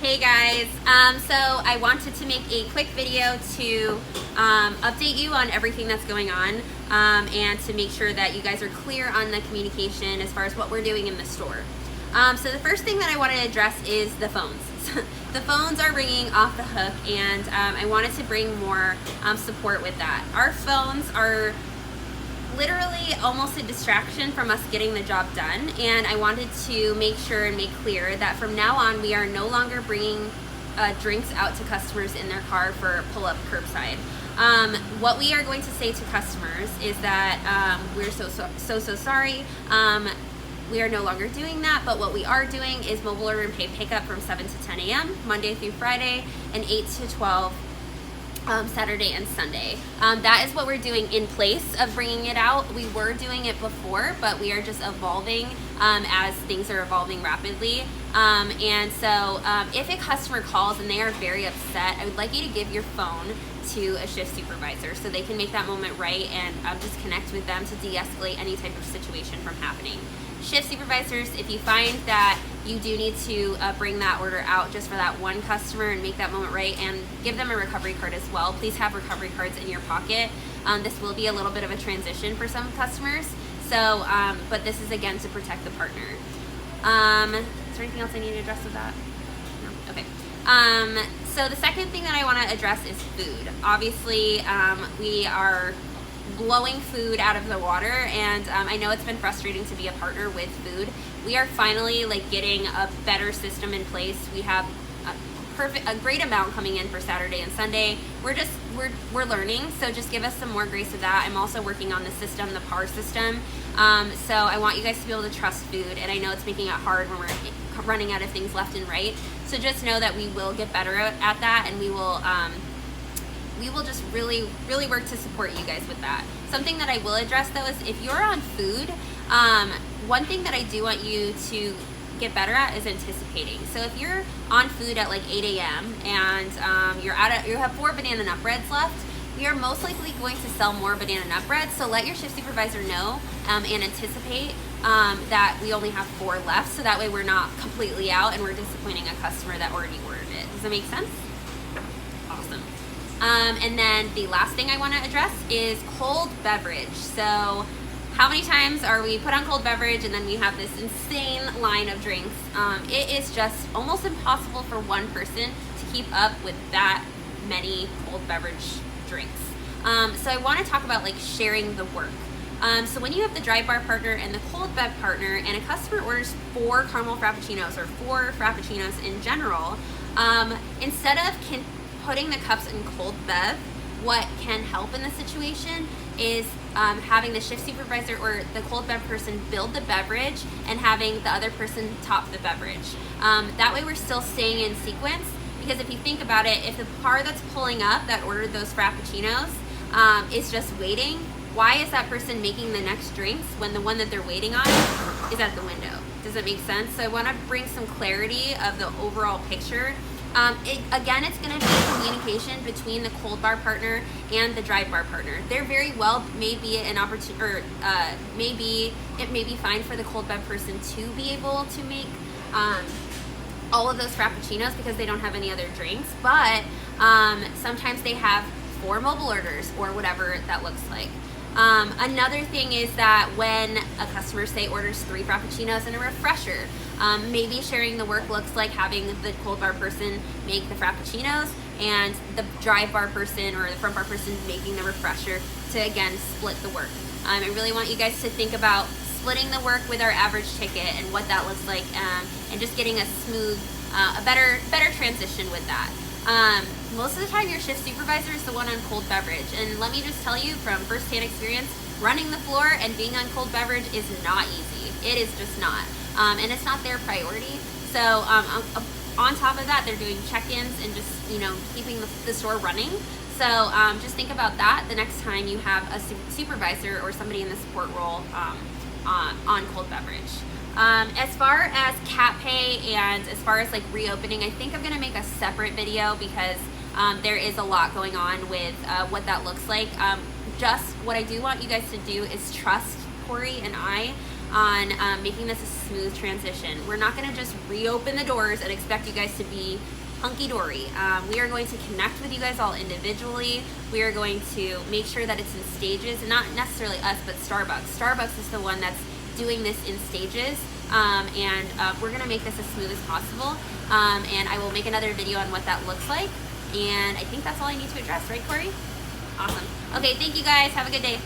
Hey guys, so I wanted to make a quick video to update you on everything that's going on and to make sure that you guys are clear on the communication as far as what we're doing in the store. So the first thing that I want to address is the phones. The phones are ringing off the hook, and I wanted to bring more support with that. Our phones are literally almost a distraction from us getting the job done, and I wanted to make sure and make clear that from now on we are no longer bringing drinks out to customers in their car for pull-up curbside. What we are going to say to customers is that we're so sorry. We are no longer doing that, but what we are doing is mobile order and pay pickup from 7 to 10 a.m. Monday through Friday, and 8 to 12 Saturday and Sunday. That is what we're doing in place of bringing it out. We were doing it before, but we are just evolving as things are evolving rapidly. And so if a customer calls and they are very upset, I would like you to give your phone to a shift supervisor so they can make that moment right and just connect with them to de-escalate any type of situation from happening. Shift supervisors, if you find that you do need to bring that order out just for that one customer and make that moment right, and give them a recovery card as well. Please have recovery cards in your pocket. This will be a little bit of a transition for some customers, so but this is again to protect the partner. Is there anything else I need to address with that? No? Okay. So the second thing that I want to address is food. Obviously, we are blowing food out of the water, and I know it's been frustrating to be a partner with food. We are finally getting a better system in place. We have a great amount coming in for Saturday and Sunday. We're learning, so just give us some more grace with that. I'm also working on the system, the PAR system. So I want you guys to be able to trust food, and I know it's making it hard when we're running out of things left and right. So just know that we will get better at that, and we will just really work to support you guys with that. Something that I will address though is if you're on food, one thing that I do want you to get better at is anticipating. So if you're on food at 8 a.m. and you have 4 banana nut breads left, we are most likely going to sell more banana nut breads. So let your shift supervisor know and anticipate that we only have 4 left, so that way we're not completely out and we're disappointing a customer that already ordered it. Does that make sense? Awesome. And then the last thing I want to address is cold beverage. So how many times are we put on cold beverage and then we have this insane line of drinks? It is just almost impossible for one person to keep up with that many cold beverage drinks. So I want to talk about sharing the work. So when you have the dry bar partner and the cold bev partner, and a customer orders 4 caramel frappuccinos or 4 frappuccinos in general, instead of putting the cups in cold bev, what can help in this situation is having the shift supervisor or the cold bev person build the beverage and having the other person top the beverage. That way we're still staying in sequence, because if you think about it, if the car that's pulling up that ordered those frappuccinos is just waiting, why is that person making the next drinks when the one that they're waiting on is at the window? Does it make sense? So I want to bring some clarity of the overall picture. Again, it's going to be communication between the cold bar partner and the dry bar partner. There very well may be an opportunity, or it may be fine for the cold bev person to be able to make all of those frappuccinos because they don't have any other drinks, but sometimes they have 4 mobile orders or whatever that looks like. Another thing is that when a customer, say, orders 3 frappuccinos and a refresher, maybe sharing the work looks like having the cold bar person make the frappuccinos and the dry bar person or the front bar person making the refresher to, again, split the work. I really want you guys to think about splitting the work with our average ticket and what that looks like, and just getting a smooth, a better transition with that. Most of the time your shift supervisor is the one on cold beverage, and let me just tell you from first-hand experience, running the floor and being on cold beverage is not easy. It is just not, and it's not their priority. So on top of that, they're doing check-ins and just keeping the store running. So just think about that the next time you have a supervisor or somebody in the support role on cold beverage. As far as cat pay and as far as reopening, I think I'm going to make a separate video because there is a lot going on with what that looks like. Just what I do want you guys to do is trust Corey and I on making this a smooth transition. We're not gonna just reopen the doors and expect you guys to be hunky-dory. We are going to connect with you guys all individually. We are going to make sure that it's in stages, and not necessarily us, but Starbucks. Starbucks is the one that's doing this in stages, and we're gonna make this as smooth as possible, and I will make another video on what that looks like, and I think that's all I need to address, right, Corey? Awesome. Okay, thank you guys. Have a good day.